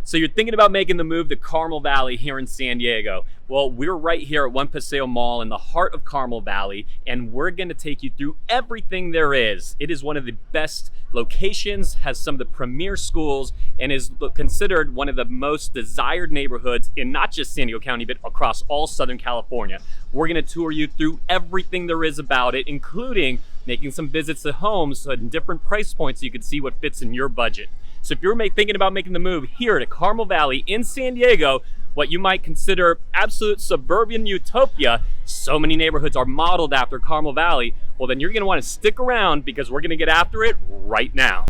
So you're thinking about making the move to Carmel Valley here in San Diego. Well, we're right here at One Paseo Mall in the heart of Carmel Valley, and we're gonna take you through everything there is. It is one of the best locations, has some of the premier schools, and is considered one of the most desired neighborhoods in not just San Diego County, but across all Southern California. We're gonna tour you through everything there is about it, including making some visits to homes at different price points so you can see what fits in your budget. So if you're thinking about making the move here to Carmel Valley in San Diego, what you might consider absolute suburban utopia, so many neighborhoods are modeled after Carmel Valley, well then you're gonna wanna stick around because we're gonna get after it right now.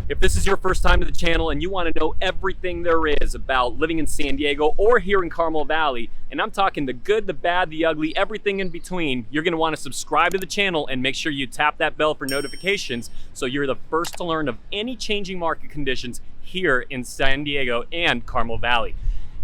If this is your first time to the channel and you want to know everything there is about living in San Diego or here in Carmel Valley, and I'm talking the good, the bad, the ugly, everything in between, you're going to want to subscribe to the channel and make sure you tap that bell for notifications so you're the first to learn of any changing market conditions here in San Diego and Carmel Valley.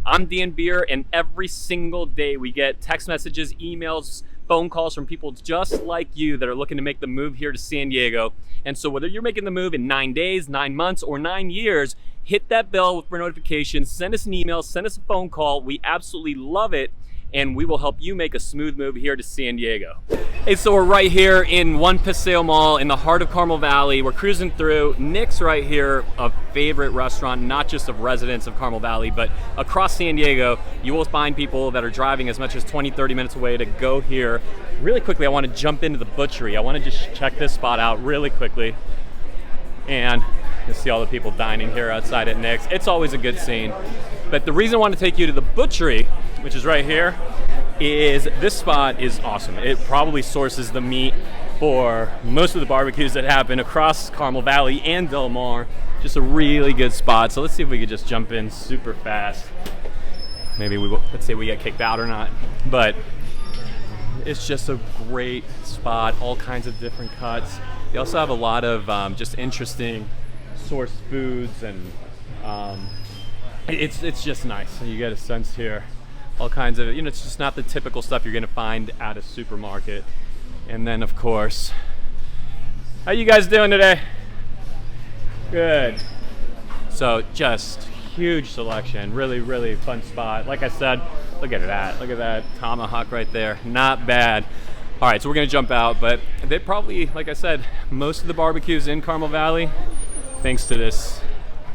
I'm Dan Beer, and every single day we get text messages, emails, phone calls from people just like you that are looking to make the move here to San Diego. And so whether you're making the move in 9 days, 9 months, or 9 years, hit that bell for notifications, send us an email, send us a phone call. We absolutely love it, and we will help you make a smooth move here to San Diego. Hey, so we're right here in One Paseo Mall in the heart of Carmel Valley. We're cruising through. Nick's right here, a favorite restaurant, not just of residents of Carmel Valley, but across San Diego. You will find people that are driving as much as 20, 30 minutes away to go here. Really quickly, I want to jump into the butchery. I want to just check this spot out really quickly. And you see all the people dining here outside at Nick's. It's always a good scene. But the reason I want to take you to the butchery, which is right here, is this spot is awesome. It probably sources the meat for most of the barbecues that happen across Carmel Valley and Del Mar. Just a really good spot. So let's see if we could just jump in super fast. Maybe let's say we get kicked out or not. But it's just a great spot, all kinds of different cuts. They also have a lot of just interesting sourced foods, and it's just nice. You get a sense here, all kinds of, it's just not the typical stuff you're gonna find at a supermarket. And then of course, how you guys doing today? Good. So just huge selection, really, really fun spot. Like I said, look at that tomahawk right there, not bad. All right, so we're gonna jump out, but they probably, like I said, most of the barbecues in Carmel Valley, thanks to this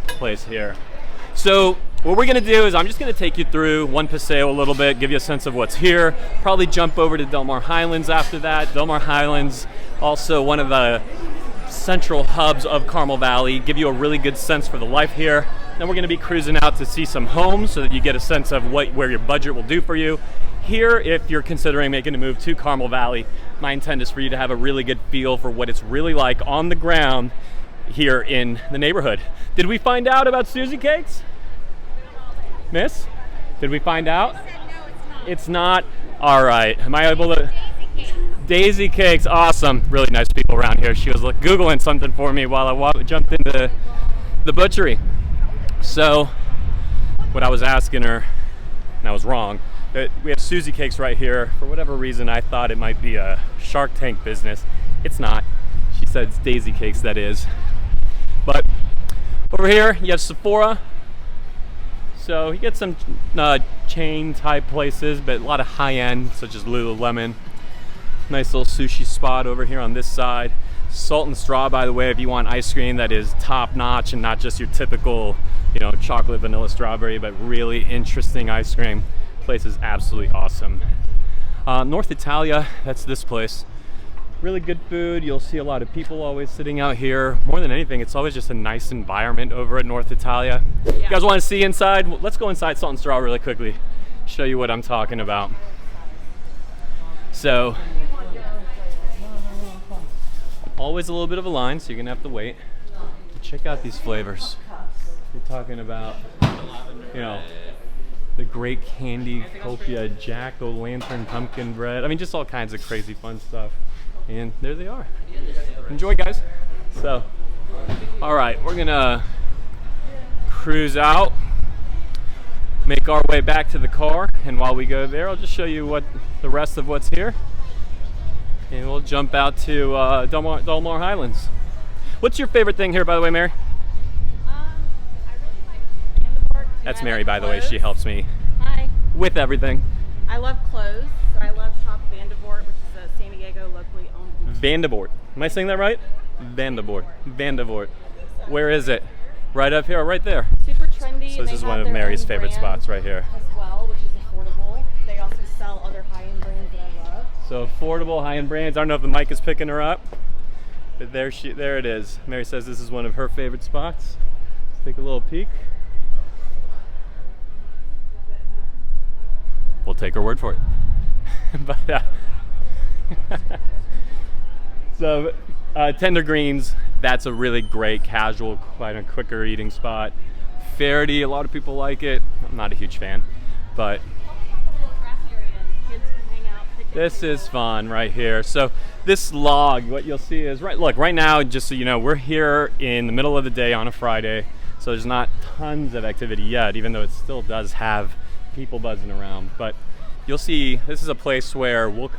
place here. So what we're gonna do is I'm just gonna take you through One Paseo a little bit, give you a sense of what's here, probably jump over to Del Mar Highlands after that. Del Mar Highlands, also one of the central hubs of Carmel Valley, give you a really good sense for the life here. Then we're gonna be cruising out to see some homes so that you get a sense of where your budget will do for you. Here, if you're considering making a move to Carmel Valley, my intent is for you to have a really good feel for what it's really like on the ground here in the neighborhood. Did we find out about Susie Cakes? Miss? Did we find out? No, it's not. It's not? All right. Am I able to? Daisy Cakes. Awesome. Really nice people around here. She was Googling something for me while I jumped into the butchery. So what I was asking her, and I was wrong, we have Susie Cakes right here. For whatever reason, I thought it might be a Shark Tank business. It's not. She said it's Daisy Cakes, that is. But over here, you have Sephora. So you get some chain type places, but a lot of high end, such as Lululemon. Nice little sushi spot over here on this side. Salt and Straw, by the way, if you want ice cream that is top notch and not just your typical, chocolate, vanilla, strawberry, but really interesting ice cream. Place is absolutely awesome. North Italia, that's this place. Really good food. You'll see a lot of people always sitting out here. More than anything, it's always just a nice environment over at North Italia. Yeah. You guys want to see inside? Let's go inside Salt and Straw really quickly. Show you what I'm talking about. So, always a little bit of a line, so you're gonna have to wait. Check out these flavors. You're talking about, the great candy copia, jack-o'-lantern pumpkin bread. I mean, just all kinds of crazy fun stuff. And there they are. Enjoy, guys. So, all right, we're gonna cruise out. make our way back to the car, and while we go there, I'll just show you what the rest of what's here, and we'll jump out to Del Mar Highlands. What's your favorite thing here, by the way, Mary? I really like Vanderbilt. That's Mary, by the way. She helps me with everything. I love clothes, so I love Shop Vanderbilt, which is a San Diego locally owned boutique. Vanderbilt. Am I saying that right? Vanderbilt. Where is it? Right up here, or right there? Super trendy. So this is one of Mary's favorite spots right here. As well, which is affordable. They also sell other high-end brands that I love. So affordable, high-end brands. I don't know if the mic is picking her up, but there it is. Mary says this is one of her favorite spots. Let's take a little peek. We'll take her word for it. But so Tender Greens, that's a really great casual, quite a quicker eating spot. Faraday, a lot of people like it. I'm not a huge fan, but this is fun right here. So this log, what you'll see is right now, just so you know, we're here in the middle of the day on a Friday, so there's not tons of activity yet, even though it still does have people buzzing around. But you'll see this is a place where we'll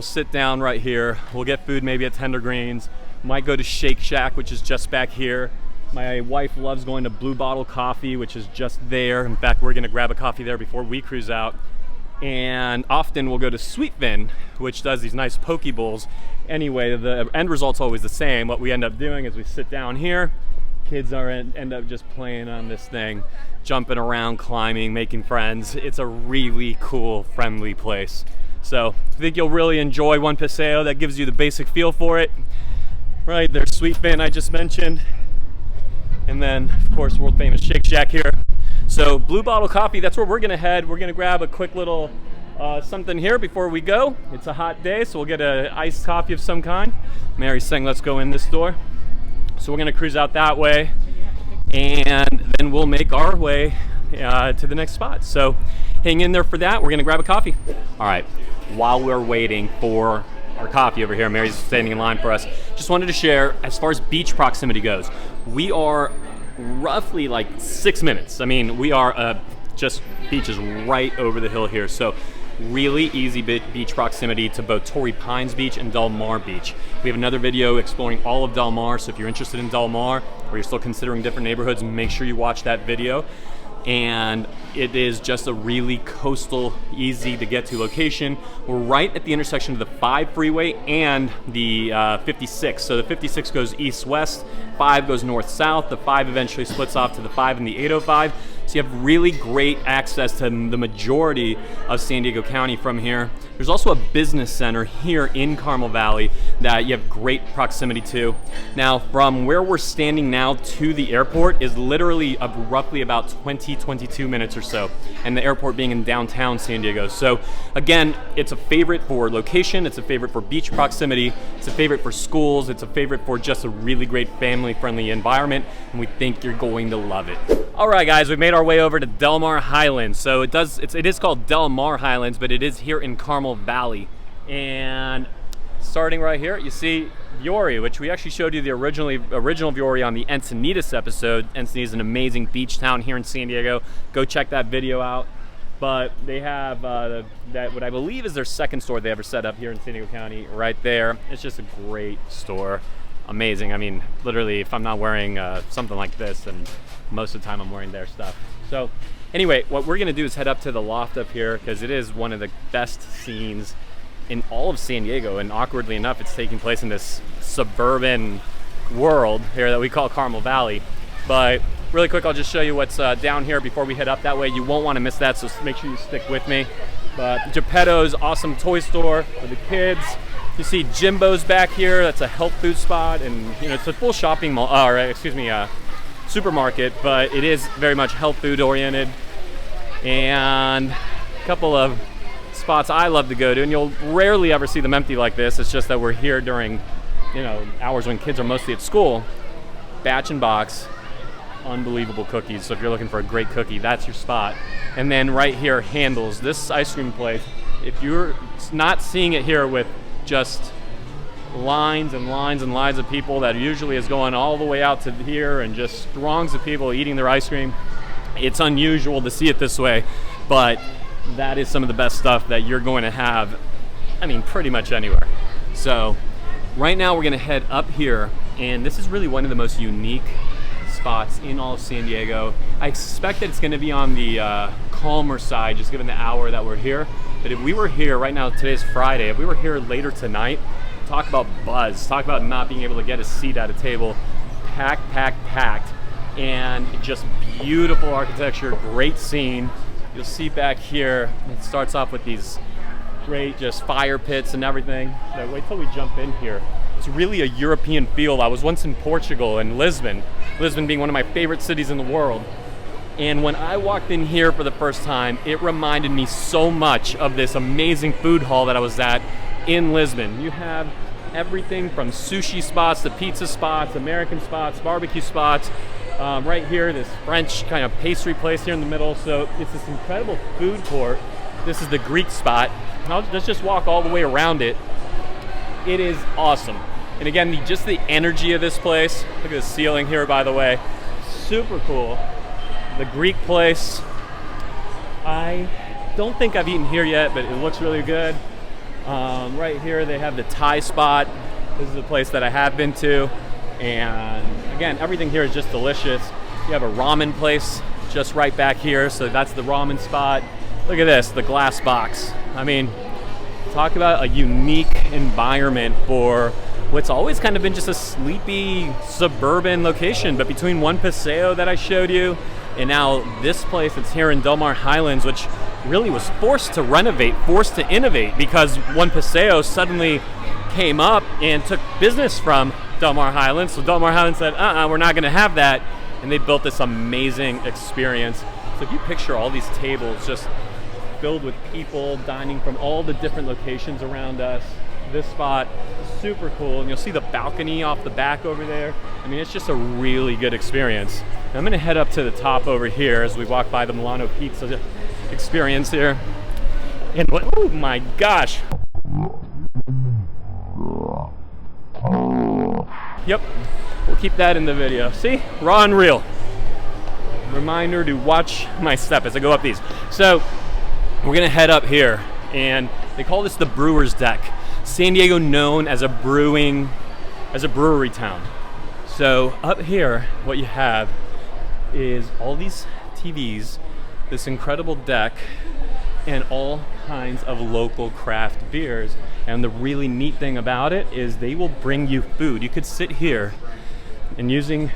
sit down right here, we'll get food maybe at Tender Greens, might go to Shake Shack, which is just back here. My wife loves going to Blue Bottle Coffee, which is just there. In fact, we're gonna grab a coffee there before we cruise out. And often we'll go to Sweet Vin, which does these nice poke bowls. Anyway, the end result's always the same. What we end up doing is we sit down here, kids end up just playing on this thing, jumping around, climbing, making friends. It's a really cool, friendly place. So I think you'll really enjoy one Paseo. That gives you the basic feel for it. Right, there's Sweet Vin I just mentioned. And then, of course, world famous Shake Shack here. So Blue Bottle Coffee, that's where we're gonna head. We're gonna grab a quick little something here before we go. It's a hot day, so we'll get an iced coffee of some kind. Mary's saying let's go in this door. So we're gonna cruise out that way, and then we'll make our way to the next spot. So hang in there for that. We're gonna grab a coffee. All right, while we're waiting for our coffee over here, Mary's standing in line for us. Just wanted to share, as far as beach proximity goes, we are roughly like 6 minutes. I mean, we are just beaches right over the hill here. So really easy beach proximity to both Torrey Pines Beach and Del Mar Beach. We have another video exploring all of Del Mar, so if you're interested in Del Mar or you're still considering different neighborhoods, make sure you watch that video. And it is just a really coastal, easy to get to location. We're right at the intersection of the 5 freeway and the 56. So the 56 goes east-west, 5 goes north-south, the 5 eventually splits off to the 5 and the 805. So you have really great access to the majority of San Diego County from here. There's also a business center here in Carmel Valley that you have great proximity to. Now, from where we're standing now to the airport is literally roughly about 22 minutes or so, and the airport being in downtown San Diego. So again, it's a favorite for location, it's a favorite for beach proximity, it's a favorite for schools, it's a favorite for just a really great family-friendly environment, and we think you're going to love it. All right, guys, we made our way over to Del Mar Highlands. So it is called Del Mar Highlands, but it is here in Carmel Valley. And starting right here, you see Viore, which we actually showed you the original Viore on the Encinitas episode. Encinitas is an amazing beach town here in San Diego. Go check that video out. But they have that what I believe is their second store they ever set up here in San Diego County right there. It's just a great store. Amazing. I mean, literally, if I'm not wearing something like this, and most of the time I'm wearing their stuff. So anyway, what we're gonna do is head up to the loft up here because it is one of the best scenes in all of San Diego, and awkwardly enough, it's taking place in this suburban world here that we call Carmel Valley. But really quick, I'll just show you what's down here before we head up that way. You won't want to miss that, so make sure you stick with me. But Geppetto's awesome toy store for the kids. You see Jimbo's back here. That's a health food spot, and you know, it's a full shopping mall. Supermarket, but it is very much health food oriented. And a couple of spots I love to go to, and you'll rarely ever see them empty like this. It's just that we're here during, you know, hours when kids are mostly at school. Batch and Box, unbelievable cookies. So if you're looking for a great cookie, that's your spot. And then right here, Handles, this ice cream place. If you're not seeing it here with just lines and lines and lines of people that usually is going all the way out to here, and just throngs of people eating their ice cream, It's unusual to see it this way, but that is some of the best stuff that you're going to have, I mean, pretty much anywhere. So right now we're going to head up here, and this is really one of the most unique spots in all of San Diego. I expect that it's going to be on the calmer side, just given the hour that we're here. But if we were here right now, today's Friday, if we were here later tonight, talk about buzz, talk about not being able to get a seat at a table, packed, and just beautiful architecture, great scene. You'll see back here, it starts off with these great just fire pits and everything. So wait till we jump in here. It's really a European feel. I was once in Portugal, in Lisbon being one of my favorite cities in the world. And when I walked in here for the first time, it reminded me so much of this amazing food hall that I was at in Lisbon. You have everything from sushi spots to pizza spots, American spots, barbecue spots. Right here, this French kind of pastry place here in the middle. So it's this incredible food court. This is the Greek spot. Let's just walk all the way around it. It is awesome. And again, just the energy of this place. Look at the ceiling here, by the way. Super cool. The Greek place. I don't think I've eaten here yet, but it looks really good. Right here, they have the Thai spot. This is a place that I have been to. And again, everything here is just delicious. You have a ramen place just right back here, so that's the ramen spot. Look at this, the glass box. I mean, talk about a unique environment for what's always kind of been just a sleepy suburban location. But between one Paseo that I showed you and now this place that's here in Del Mar Highlands, which really was forced to renovate, forced to innovate, because one Paseo suddenly came up and took business from Del Mar Highlands. So Del Mar Highlands said, we're not gonna have that. And they built this amazing experience. So if you picture all these tables just filled with people dining from all the different locations around us, this spot is super cool. And you'll see the balcony off the back over there. I mean, it's just a really good experience. And I'm gonna head up to the top over here as we walk by the Milano Pizza experience here. And oh my gosh. Yep, we'll keep that in the video. See, raw and real. Reminder to watch my step as I go up these. So we're gonna head up here, and they call this the Brewer's Deck. San Diego known as a brewery town. So up here, what you have is all these TVs, this incredible deck, and all kinds of local craft beers. And the really neat thing about it is they will bring you food. You could sit here, and using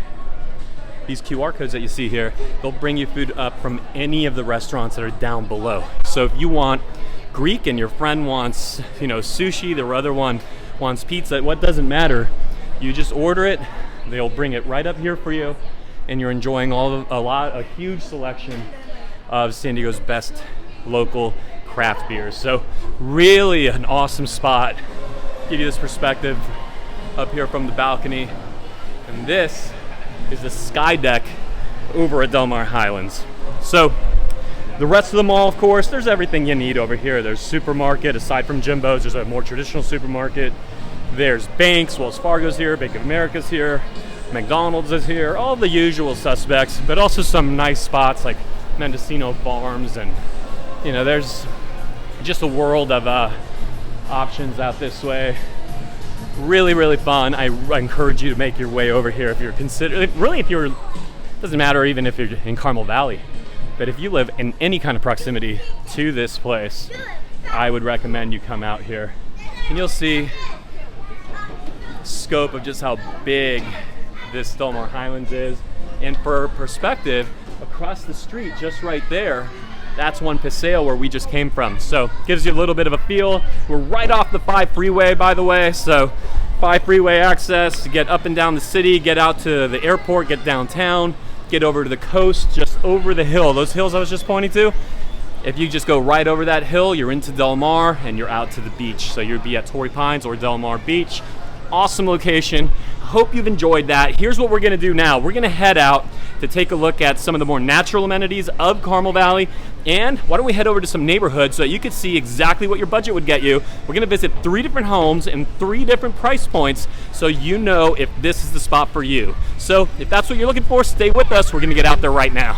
these QR codes that you see here, they'll bring you food up from any of the restaurants that are down below. So if you want Greek and your friend wants, sushi, the other one wants pizza, what doesn't matter. You just order it, they'll bring it right up here for you, and you're enjoying a huge selection of San Diego's best local craft beers. So really an awesome spot. Give you this perspective up here from the balcony. And this is the sky deck over at Del Mar Highlands. So the rest of the mall, of course, there's everything you need over here. There's supermarket, aside from Jimbo's, there's a more traditional supermarket. There's banks, Wells Fargo's here, Bank of America's here, McDonald's is here, all the usual suspects, but also some nice spots like Mendocino Farms, and there's just a world of options out this way. Really, really fun. I encourage you to make your way over here if you're doesn't matter even if you're in Carmel Valley, but if you live in any kind of proximity to this place, I would recommend you come out here. And you'll see the scope of just how big this Del Mar Highlands is. And for perspective, across the street, just right there, that's one Paseo where we just came from. So gives you a little bit of a feel. We're right off the 5 freeway, by the way. So 5 freeway access to get up and down the city, get out to the airport, get downtown, get over to the coast, just over the hill. Those hills I was just pointing to, if you just go right over that hill, you're into Del Mar and you're out to the beach. So you'd be at Torrey Pines or Del Mar Beach. Awesome location. Hope you've enjoyed that. Here's what we're gonna do now. We're gonna head out to take a look at some of the more natural amenities of Carmel Valley. And why don't we head over to some neighborhoods so that you can see exactly what your budget would get you. We're gonna visit 3 different homes and 3 different price points so you know if this is the spot for you. So if that's what you're looking for, stay with us. We're gonna get out there right now.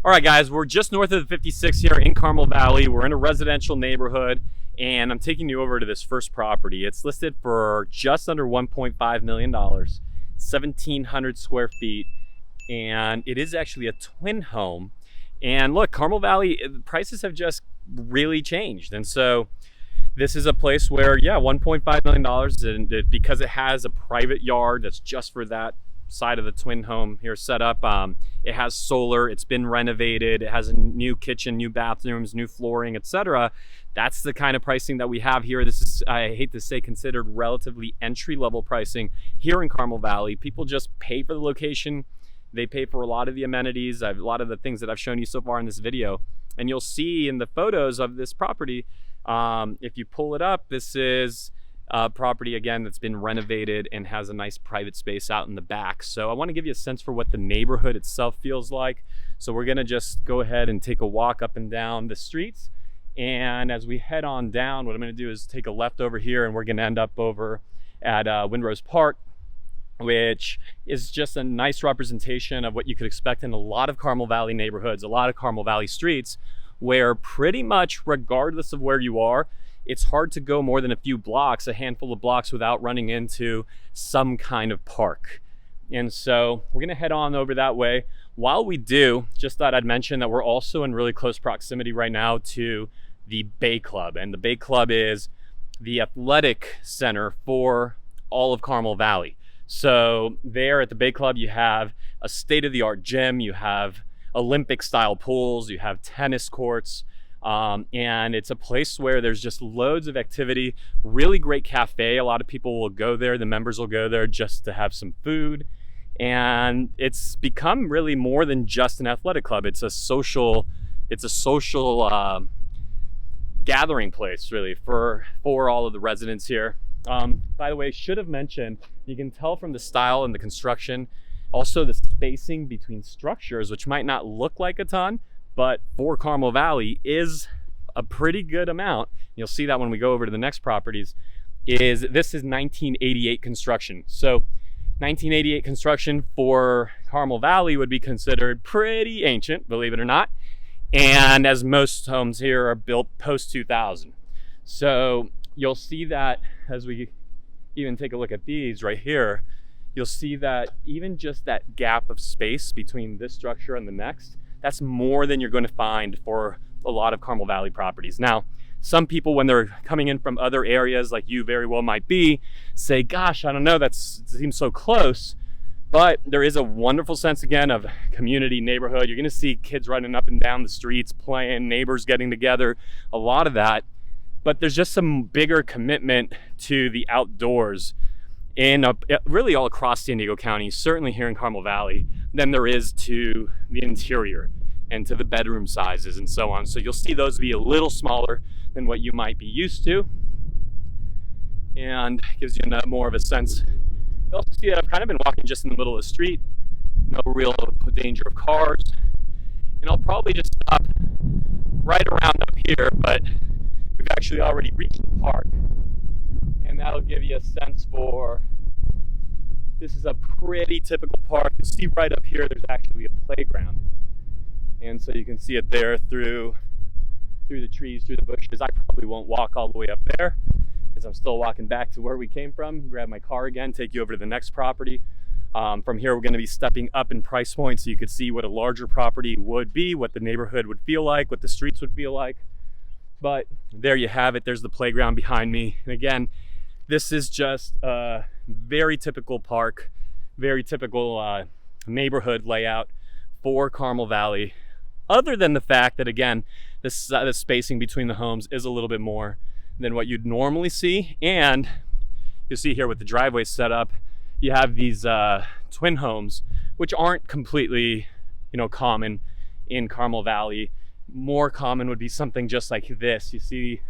All right, guys, we're just north of the 56 here in Carmel Valley. We're in a residential neighborhood, and I'm taking you over to this first property. It's listed for just under $1.5 million, 1,700 square feet, and it is actually a twin home. And look, Carmel Valley, prices have just really changed. And so this is a place where, yeah, $1.5 million, and because it has a private yard that's just for that side of the twin home here set up. It has solar, it's been renovated, it has a new kitchen, new bathrooms, new flooring, etc. That's the kind of pricing that we have here. This is, I hate to say, considered relatively entry-level pricing here in Carmel Valley. People just pay for the location, they pay for a lot of the amenities, a lot of the things that I've shown you so far in this video. And you'll see in the photos of this property, if you pull it up, this is property again that's been renovated and has a nice private space out in the back. So I want to give you a sense for what the neighborhood itself feels like. So we're going to just go ahead and take a walk up and down the streets, and as we head on down, what I'm going to do is take a left over here, and we're going to end up over at Windrose Park, which is just a nice representation of what you could expect in a lot of Carmel Valley neighborhoods, a lot of Carmel Valley streets, where pretty much regardless of where you are, it's hard to go more than a few blocks, a handful of blocks, without running into some kind of park. And so we're gonna head on over that way. While we do, just thought I'd mention that we're also in really close proximity right now to the Bay Club. And the Bay Club is the athletic center for all of Carmel Valley. So there at the Bay Club, you have a state-of-the-art gym, you have Olympic style pools, you have tennis courts, and it's a place where there's just loads of activity, really great cafe. A lot of people will go there, the members will go there just to have some food. And it's become really more than just an athletic club. It's a social gathering place really for all of the residents here. By the way, should have mentioned, you can tell from the style and the construction, also the spacing between structures, which might not look like a ton, but for Carmel Valley is a pretty good amount. You'll see that when we go over to the next properties. This is 1988 construction. So 1988 construction for Carmel Valley would be considered pretty ancient, believe it or not. And as most homes here are built post 2000. So you'll see that as we even take a look at these right here, you'll see that even just that gap of space between this structure and the next, that's more than you're going to find for a lot of Carmel Valley properties. Now, some people, when they're coming in from other areas, like you very well might be, say, gosh, I don't know, it seems so close. But there is a wonderful sense, again, of community, neighborhood. You're going to see kids running up and down the streets, playing, neighbors getting together, a lot of that. But there's just some bigger commitment to the outdoors in really all across San Diego County, certainly here in Carmel Valley, than there is to the interior and to the bedroom sizes and so on. So you'll see those be a little smaller than what you might be used to, and gives you more of a sense. You'll also see that I've kind of been walking just in the middle of the street, no real danger of cars, and I'll probably just stop right around up here, but we've actually already reached the park. And that'll give you a sense for, this is a pretty typical park. You'll see right up here, there's actually a playground. And so you can see it there through the trees, through the bushes. I probably won't walk all the way up there because I'm still walking back to where we came from, grab my car again, take you over to the next property. From here, we're gonna be stepping up in price point so you could see what a larger property would be, what the neighborhood would feel like, what the streets would feel like. But there you have it, there's the playground behind me. And again, this is just a very typical park, very typical neighborhood layout for Carmel Valley, other than the fact that, again, the spacing between the homes is a little bit more than what you'd normally see. And you'll see here with the driveway set up, you have these twin homes, which aren't completely, common in Carmel Valley. More common would be something just like this. You see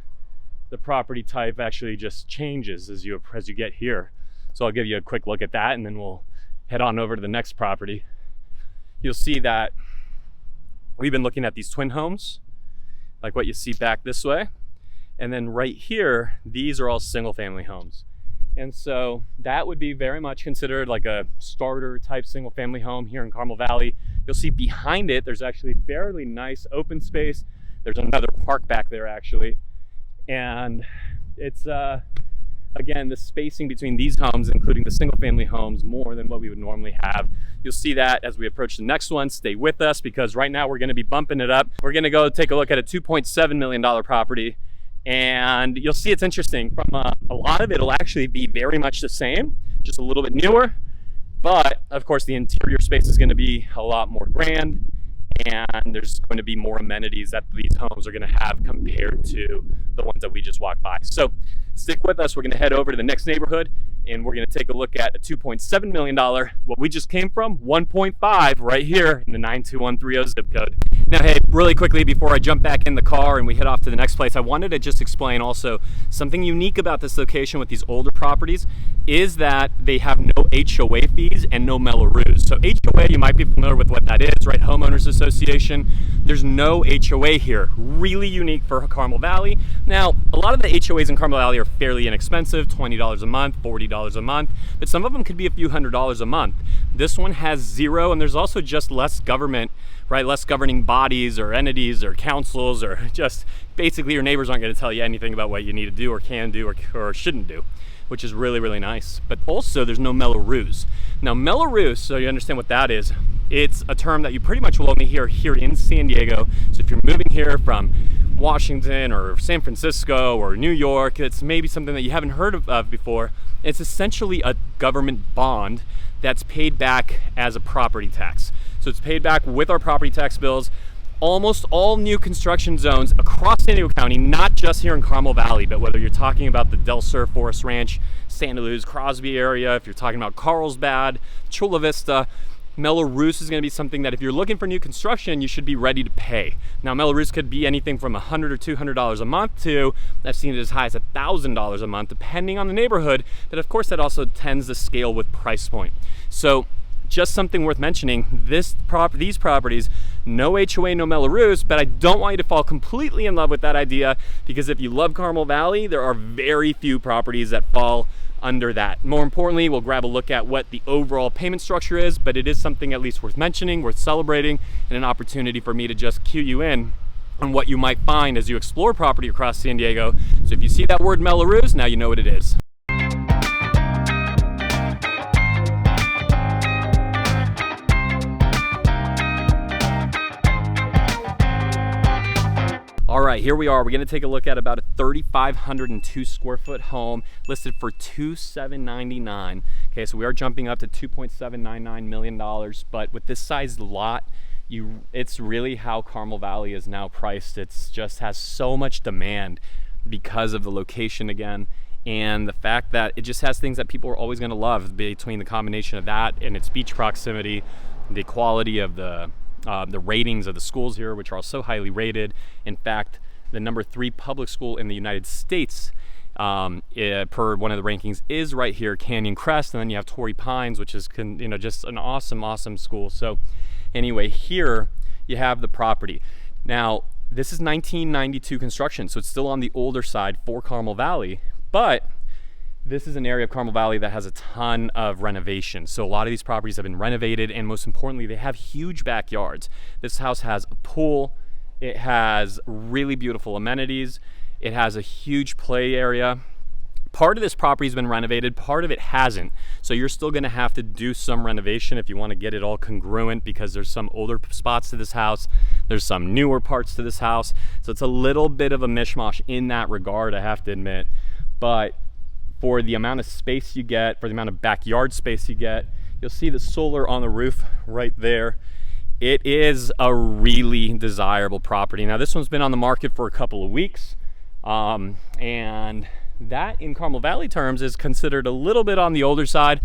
the property type actually just changes as you get here. So I'll give you a quick look at that, and then we'll head on over to the next property. You'll see that we've been looking at these twin homes, like what you see back this way. And then right here, these are all single family homes. And so that would be very much considered like a starter type single family home here in Carmel Valley. You'll see behind it, there's actually fairly nice open space. There's another park back there actually. And it's, again, the spacing between these homes, including the single family homes, more than what we would normally have. You'll see that as we approach the next one. Stay with us because right now we're gonna be bumping it up. We're gonna go take a look at a $2.7 million property. And you'll see it's interesting. From a lot of it will actually be very much the same, just a little bit newer. But of course the interior space is gonna be a lot more grand, and there's going to be more amenities that these homes are going to have compared to the ones that we just walked by. So stick with us. We're going to head over to the next neighborhood and we're going to take a look at a $2.7 million, what we just came from, 1.5 right here in the 92130 zip code. Now, hey, really quickly before I jump back in the car and we head off to the next place, I wanted to just explain also something unique about this location with these older properties is that they have no HOA fees and no Melrose. So HOA, you might be familiar with what that is, right? Homeowners Association. There's no HOA here. Really unique for Carmel Valley. Now, a lot of the HOAs in Carmel Valley are fairly inexpensive, $20 a month, $40 a month, but some of them could be a few $100s a month. This one has zero, and there's also just less government, right? Less governing bodies or entities or councils, or just basically your neighbors aren't going to tell you anything about what you need to do or can do or shouldn't do, which is really, really nice. But also there's no Melrose. Now Melrose, so you understand what that is, it's a term that you pretty much will only hear here in San Diego. So if you're moving here from Washington or San Francisco or New York, it's maybe something that you haven't heard of before. It's essentially a government bond that's paid back as a property tax. So it's paid back with our property tax bills. Almost all new construction zones across San Diego County, not just here in Carmel Valley, but whether you're talking about the Del Sur Forest Ranch, Santa Luz, Crosby area, if you're talking about Carlsbad, Chula Vista, Melrose is going to be something that if you're looking for new construction, you should be ready to pay. Now, Melrose could be anything from $100 or $200 a month to, I've seen it as high as $1,000 a month, depending on the neighborhood. But of course, that also tends to scale with price point. So just something worth mentioning, these properties, no HOA, no Melrose, but I don't want you to fall completely in love with that idea, because if you love Carmel Valley, there are very few properties that fall under that. More importantly, we'll grab a look at what the overall payment structure is, but it is something at least worth mentioning, worth celebrating, and an opportunity for me to just cue you in on what you might find as you explore property across San Diego. So if you see that word Melrose, now you know what it is. All right, here we are. We're gonna take a look at about a 3,502 square foot home listed for $2,799. Okay, so we are jumping up to $2.799 million, but with this size lot, it's really how Carmel Valley is now priced. It's just has so much demand because of the location again, and the fact that it just has things that people are always gonna love between the combination of that and its beach proximity, the quality of the ratings of the schools here, which are so highly rated. In fact, the #3 public school in the United States per one of the rankings is right here, Canyon Crest, and then you have Torrey Pines, which is just an awesome school. So anyway, here you have the property. Now, this is 1992 construction, so it's still on the older side for Carmel Valley, but this is an area of Carmel Valley that has a ton of renovation. So a lot of these properties have been renovated, and most importantly, they have huge backyards. This house has a pool. It has really beautiful amenities. It has a huge play area. Part of this property has been renovated, part of it hasn't. So you're still gonna have to do some renovation if you wanna get it all congruent, because there's some older spots to this house. There's some newer parts to this house. So it's a little bit of a mishmash in that regard, I have to admit. But for the amount of space you get, for the amount of backyard space you get, you'll see the solar on the roof right there. It is a really desirable property. Now, this one's been on the market for a couple of weeks, and that in Carmel Valley terms is considered a little bit on the older side,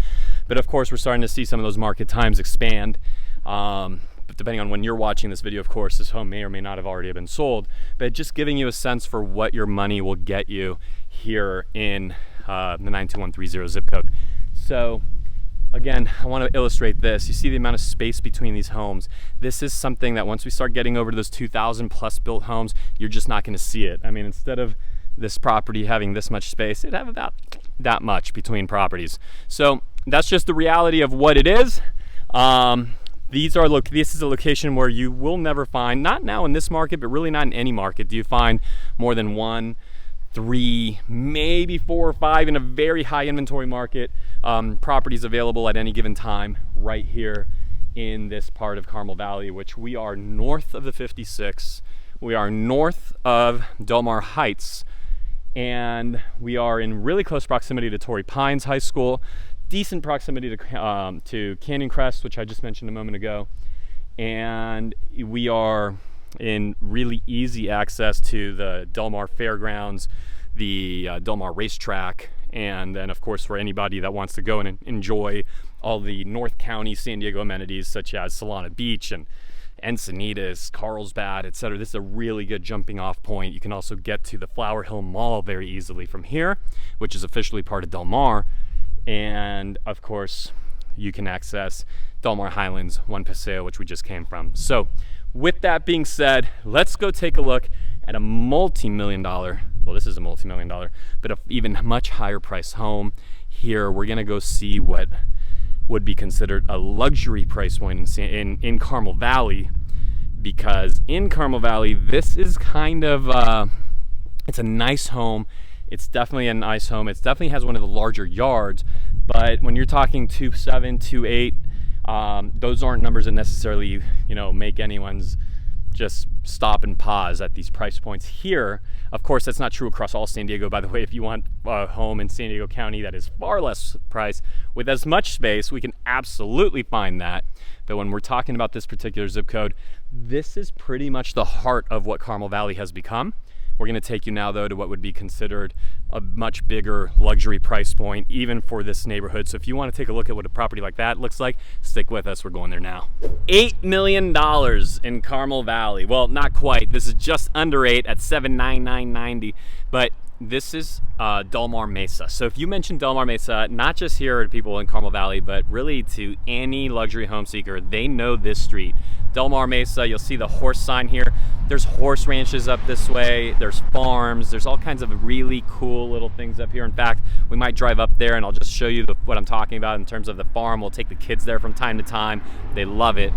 but of course we're starting to see some of those market times expand. But depending on when you're watching this video, of course, this home may or may not have already been sold, but just giving you a sense for what your money will get you here in the 92130 zip code. So again, I want to illustrate this. You see the amount of space between these homes. This is something that once we start getting over to those 2,000 plus built homes, you're just not going to see it. I mean, instead of this property having this much space, it'd have about that much between properties. So that's just the reality of what it is. This is a location where you will never find, not now in this market, but really not in any market, do you find more than 1, 3, maybe 4 or 5 in a very high inventory market properties available at any given time right here in this part of Carmel Valley, which we are north of the 56. We are north of Del Mar Heights, and we are in really close proximity to Torrey Pines High School, decent proximity to Canyon Crest, which I just mentioned a moment ago, and we are in really easy access to the Del Mar Fairgrounds, the Del Mar Racetrack, and then of course for anybody that wants to go and enjoy all the North County San Diego amenities such as Solana Beach and Encinitas, Carlsbad, etc. This is a really good jumping off point. You can also get to the Flower Hill Mall very easily from here, which is officially part of Del Mar, and of course you can access Del Mar Highlands, One Paseo, which we just came from. So with that being said, let's go take a look at a multi-million dollar, well, this is a multi-million dollar, but an even much higher price home. Here we're gonna go see what would be considered a luxury price point in Carmel Valley, because in Carmel Valley, this is kind of, it's a nice home. It's definitely a nice home. It definitely has one of the larger yards, but when you're talking 2.7, 2.8, those aren't numbers that necessarily, make anyone's just stop and pause at these price points here. Of course, that's not true across all San Diego. By the way, if you want a home in San Diego County that is far less price with as much space, we can absolutely find that. But when we're talking about this particular zip code, this is pretty much the heart of what Carmel Valley has become. We're going to take you now, though, to what would be considered a much bigger luxury price point, even for this neighborhood. So if you want to take a look at what a property like that looks like, stick with us. We're going there now. $8 million in Carmel Valley. Well, not quite. This is just under 8 at $799.90. But this is Del Mar Mesa. So if you mention Del Mar Mesa, not just here to people in Carmel Valley, but really to any luxury home seeker, they know this street. Del Mar Mesa, you'll see the horse sign here. There's horse ranches up this way. There's farms. There's all kinds of really cool little things up here. In fact, we might drive up there and I'll just show you what I'm talking about in terms of the farm. We'll take the kids there from time to time. They love it.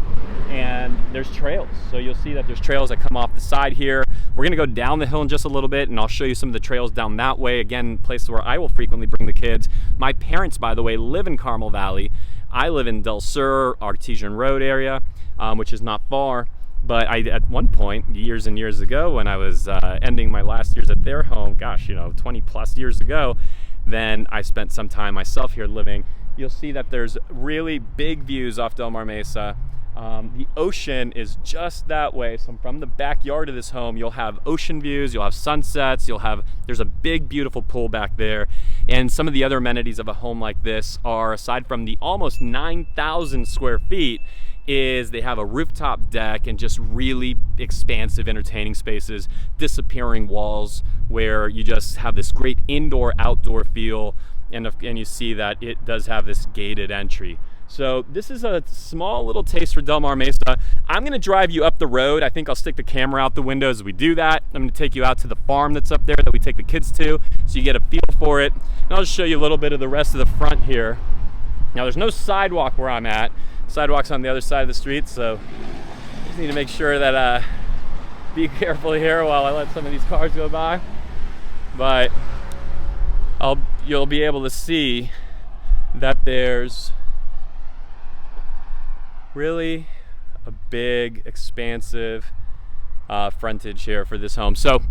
And there's trails. So you'll see that there's trails that come off the side here. We're gonna go down the hill in just a little bit and I'll show you some of the trails down that way. Again, places where I will frequently bring the kids. My parents, by the way, live in Carmel Valley. I live in Del Sur, Artesian Road area, which is not far. But at one point, years and years ago, when I was ending my last years at their home, 20 plus years ago, then I spent some time myself here living. You'll see that there's really big views off Del Mar Mesa. The ocean is just that way. So from the backyard of this home, you'll have ocean views, you'll have sunsets, there's a big, beautiful pool back there. And some of the other amenities of a home like this are, aside from the almost 9,000 square feet, is they have a rooftop deck and just really expansive entertaining spaces, disappearing walls where you just have this great indoor-outdoor feel, and you see that it does have this gated entry. So this is a small little taste for Del Mar Mesa. I'm gonna drive you up the road. I think I'll stick the camera out the window as we do that. I'm gonna take you out to the farm that's up there that we take the kids to, so you get a feel for it. And I'll just show you a little bit of the rest of the front here. Now there's no sidewalk where I'm at. Sidewalk's on the other side of the street, so just need to make sure that be careful here while I let some of these cars go by. But you'll be able to see that there's really a big, expansive frontage here for this home. So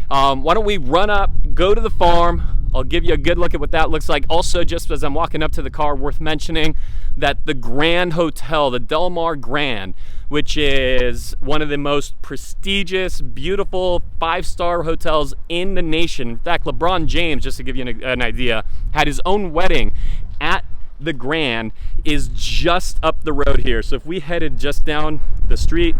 why don't we run up, go to the farm. I'll give you a good look at what that looks like. Also, just as I'm walking up to the car, worth mentioning that the Grand Hotel, the Del Mar Grand, which is one of the most prestigious, beautiful 5-star hotels in the nation. In fact, LeBron James, just to give you an idea, had his own wedding at the Grand, is just up the road here. So if we headed just down the street,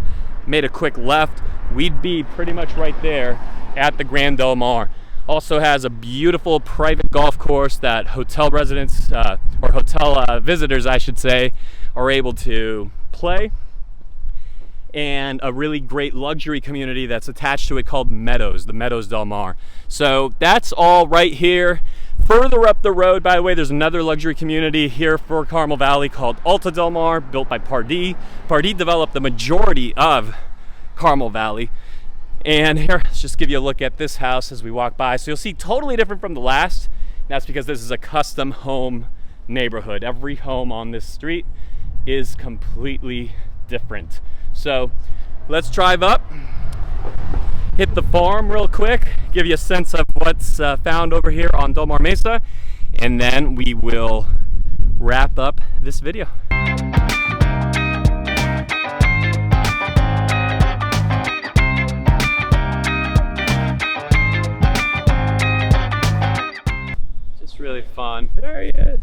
made a quick left, we'd be pretty much right there at the Grand Del Mar. Also has a beautiful private golf course that hotel residents, or hotel visitors, I should say, are able to play. and a really great luxury community that's attached to it called Meadows, the Meadows Del Mar. So that's all right here. Further up the road, by the way, there's another luxury community here for Carmel Valley called Alta Del Mar, built by Pardee. Pardee developed the majority of Carmel Valley. And here, let's just give you a look at this house as we walk by. So you'll see totally different from the last. That's because this is a custom home neighborhood. Every home on this street is completely different. So let's drive up, hit the farm real quick, give you a sense of what's found over here on Del Mar Mesa, and then we will wrap up this video. Just really fun. There he is.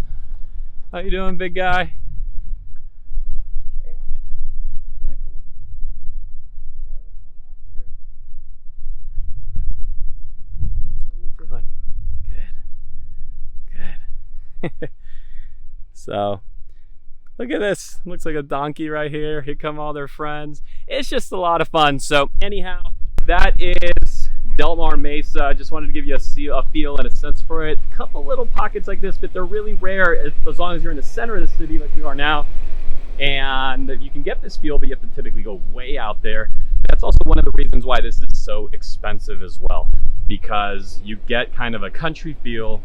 How you doing, big guy? So look at this, looks like a donkey right here. Here come all their friends. It's just a lot of fun. So anyhow, that is Del Mar Mesa. Just wanted to give you a feel and a sense for it. A couple little pockets like this, but they're really rare as long as you're in the center of the city like we are now. And you can get this feel, but you have to typically go way out there. That's also one of the reasons why this is so expensive as well, because you get kind of a country feel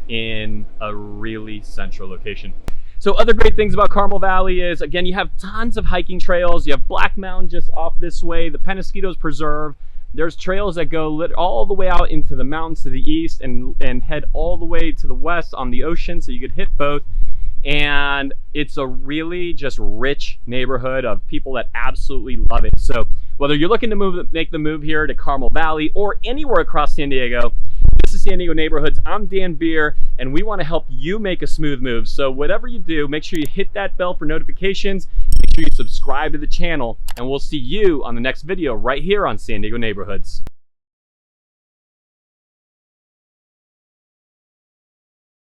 in a really central location. So other great things about Carmel Valley is, again, you have tons of hiking trails. You have Black Mountain just off this way, the Penasquitos Preserve. There's trails that go all the way out into the mountains to the east and head all the way to the west on the ocean, so you could hit both. And it's a really just rich neighborhood of people that absolutely love it. So whether you're looking to make the move here to Carmel Valley or anywhere across San Diego, this is San Diego Neighborhoods. I'm Dan Beer, and we want to help you make a smooth move. So whatever you do, make sure you hit that bell for notifications. Make sure you subscribe to the channel, and we'll see you on the next video right here on San Diego Neighborhoods.